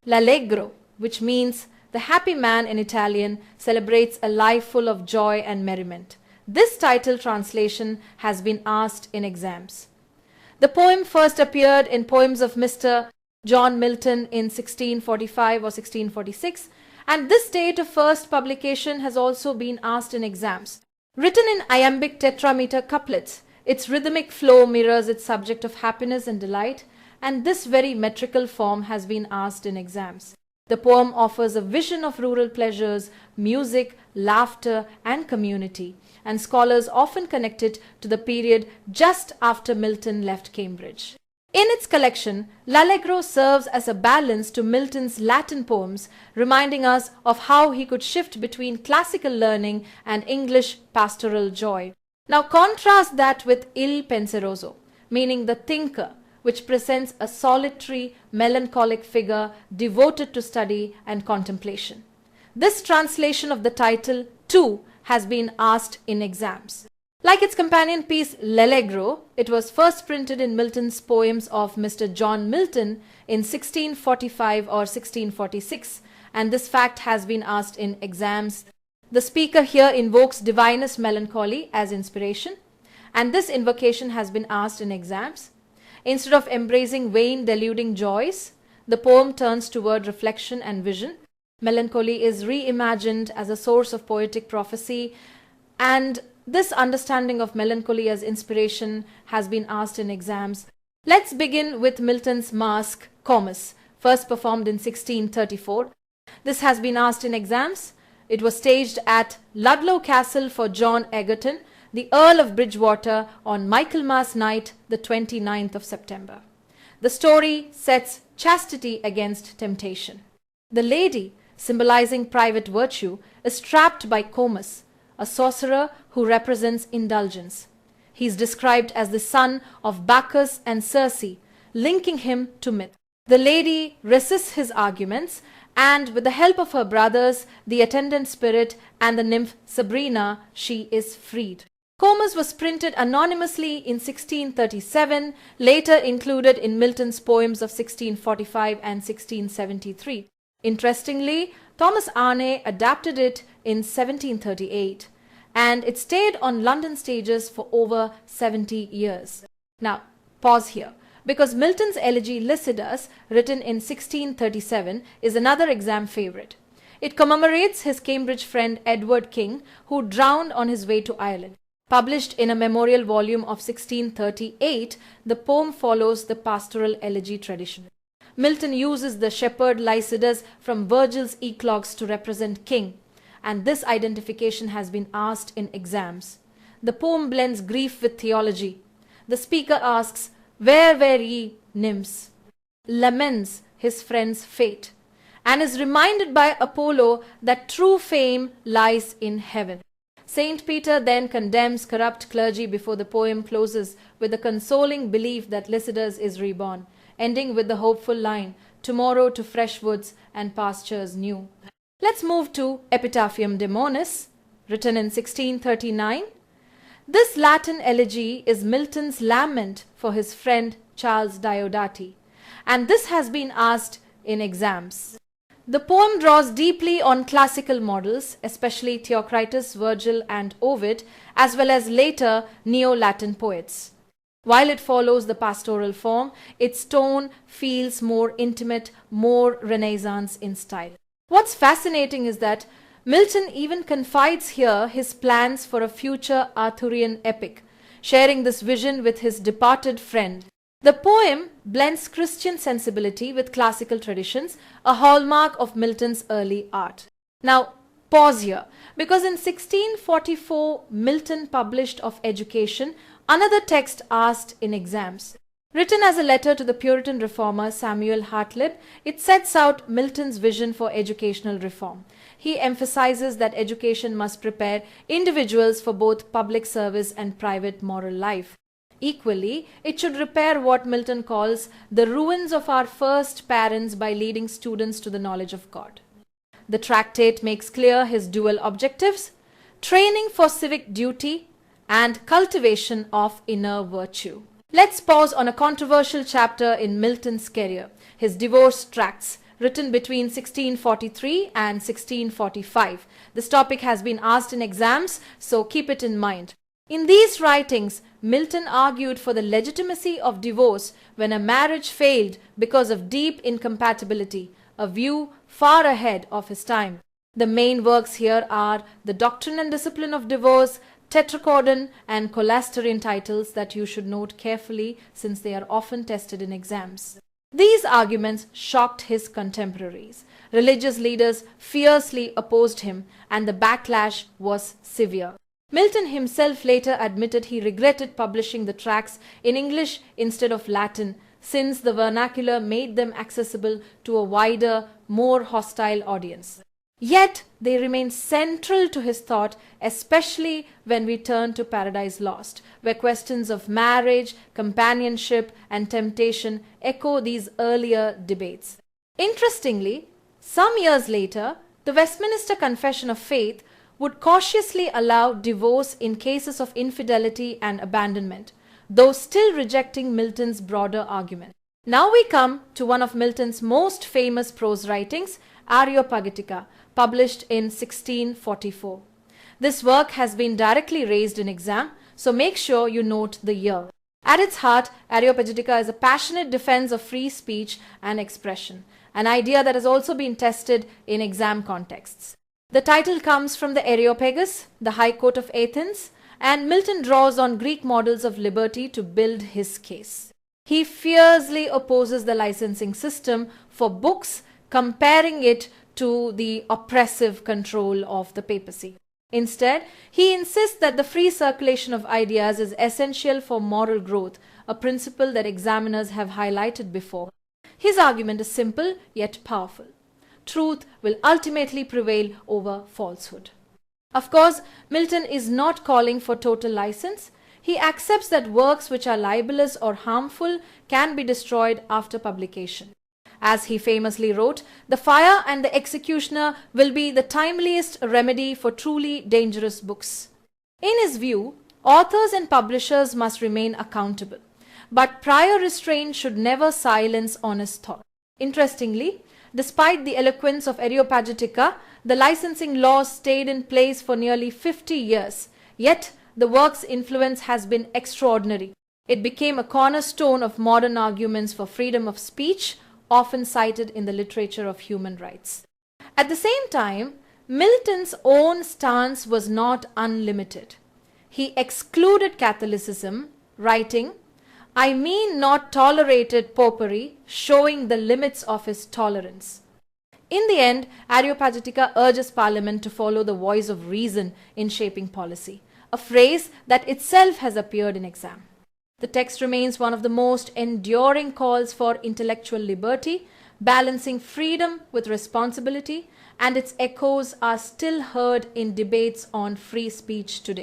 L'allegro, which means the happy man in Italian, celebrates a life full of joy and merriment. This title translation has been asked in exams. The poem first appeared in Poems of Mr. John Milton in 1645 or 1646, and this date of first publication has also been asked in exams. Written in iambic tetrameter couplets, its rhythmic flow mirrors its subject of happiness and delight, and this very metrical form has been asked in exams. The poem offers a vision of rural pleasures, music, laughter, and community, and scholars often connect it to the period just after Milton left Cambridge. In its collection, L'Allegro serves as a balance to Milton's Latin poems, reminding us of how he could shift between classical learning and English pastoral joy. Now contrast that with Il Penseroso, meaning the thinker, which presents a solitary, melancholic figure devoted to study and contemplation. This translation of the title, too, has been asked in exams. Like its companion piece L'Allegro, it was first printed in Milton's Poems of Mr. John Milton in 1645 or 1646, and this fact has been asked in exams. The speaker here invokes divinest melancholy as inspiration, and this invocation has been asked in exams. Instead of embracing vain, deluding joys, the poem turns toward reflection and vision. Melancholy is reimagined as a source of poetic prophecy, and this understanding of melancholy as inspiration has been asked in exams. Let's begin with Milton's masque, Comus, first performed in 1634. This has been asked in exams. It was staged at Ludlow Castle for John Egerton, the Earl of Bridgewater, on Michaelmas night, the 29th of September. The story sets chastity against temptation. The lady, symbolizing private virtue, is trapped by Comus, a sorcerer who represents indulgence. He is described as the son of Bacchus and Circe, linking him to myth. The lady resists his arguments, and with the help of her brothers, the attendant spirit, and the nymph Sabrina, she is freed. Comus was printed anonymously in 1637, later included in Milton's Poems of 1645 and 1673. Interestingly, Thomas Arne adapted it in 1738, and it stayed on London stages for over 70 years. Now, pause here, because Milton's elegy Lycidas, written in 1637, is another exam favorite. It commemorates his Cambridge friend Edward King, who drowned on his way to Ireland. Published in a memorial volume of 1638, the poem follows the pastoral elegy tradition. Milton uses the shepherd Lycidas from Virgil's Eclogues to represent King, and this identification has been asked in exams. The poem blends grief with theology. The speaker asks, "Where were ye, nymphs?" laments his friend's fate, and is reminded by Apollo that true fame lies in heaven. Saint Peter then condemns corrupt clergy before the poem closes with the consoling belief that Lycidas is reborn, ending with the hopeful line, "Tomorrow to fresh woods and pastures new." Let's move to Epitaphium Daemonis, written in 1639. This Latin elegy is Milton's lament for his friend Charles Diodati, and this has been asked in exams. The poem draws deeply on classical models, especially Theocritus, Virgil, and Ovid, as well as later Neo-Latin poets. While it follows the pastoral form, its tone feels more intimate, more Renaissance in style. What's fascinating is that Milton even confides here his plans for a future Arthurian epic, sharing this vision with his departed friend. The poem blends Christian sensibility with classical traditions, a hallmark of Milton's early art. Now, pause here, because in 1644, Milton published Of Education, another text asked in exams. Written as a letter to the Puritan reformer Samuel Hartlib, it sets out Milton's vision for educational reform. He emphasizes that education must prepare individuals for both public service and private moral life. Equally, it should repair what Milton calls the ruins of our first parents by leading students to the knowledge of God. The tractate makes clear his dual objectives: training for civic duty and cultivation of inner virtue. Let's pause on a controversial chapter in Milton's career, his divorce tracts, written between 1643 and 1645. This topic has been asked in exams, so keep it in mind. In these writings, Milton argued for the legitimacy of divorce when a marriage failed because of deep incompatibility, a view far ahead of his time. The main works here are The Doctrine and Discipline of Divorce, Tetrachordon, and Cholesterian, titles that you should note carefully since they are often tested in exams. These arguments shocked his contemporaries. Religious leaders fiercely opposed him, and the backlash was severe. Milton himself later admitted he regretted publishing the tracts in English instead of Latin, since the vernacular made them accessible to a wider, more hostile audience. Yet they remain central to his thought, especially when we turn to Paradise Lost, where questions of marriage, companionship, and temptation echo these earlier debates. Interestingly, some years later, the Westminster Confession of Faith would cautiously allow divorce in cases of infidelity and abandonment, though still rejecting Milton's broader argument. Now we come to one of Milton's most famous prose writings, Areopagitica, published in 1644. This work has been directly raised in exam, so make sure you note the year. At its heart, Areopagitica is a passionate defense of free speech and expression, an idea that has also been tested in exam contexts. The title comes from the Areopagus, the High Court of Athens, and Milton draws on Greek models of liberty to build his case. He fiercely opposes the licensing system for books, comparing it to the oppressive control of the papacy. Instead, he insists that the free circulation of ideas is essential for moral growth, a principle that examiners have highlighted before. His argument is simple yet powerful. Truth will ultimately prevail over falsehood. Of course, Milton is not calling for total license. He accepts that works which are libelous or harmful can be destroyed after publication. As he famously wrote, the fire and the executioner will be the timeliest remedy for truly dangerous books. In his view, authors and publishers must remain accountable, but prior restraint should never silence honest thought. Interestingly, despite the eloquence of Areopagitica, the licensing laws stayed in place for nearly 50 years, yet the work's influence has been extraordinary. It became a cornerstone of modern arguments for freedom of speech, often cited in the literature of human rights. At the same time, Milton's own stance was not unlimited. He excluded Catholicism, writing, "I mean not tolerated popery, showing the limits of his tolerance." In the end, Areopagitica urges Parliament to follow the voice of reason in shaping policy, a phrase that itself has appeared in exam. The text remains one of the most enduring calls for intellectual liberty, balancing freedom with responsibility, and its echoes are still heard in debates on free speech today.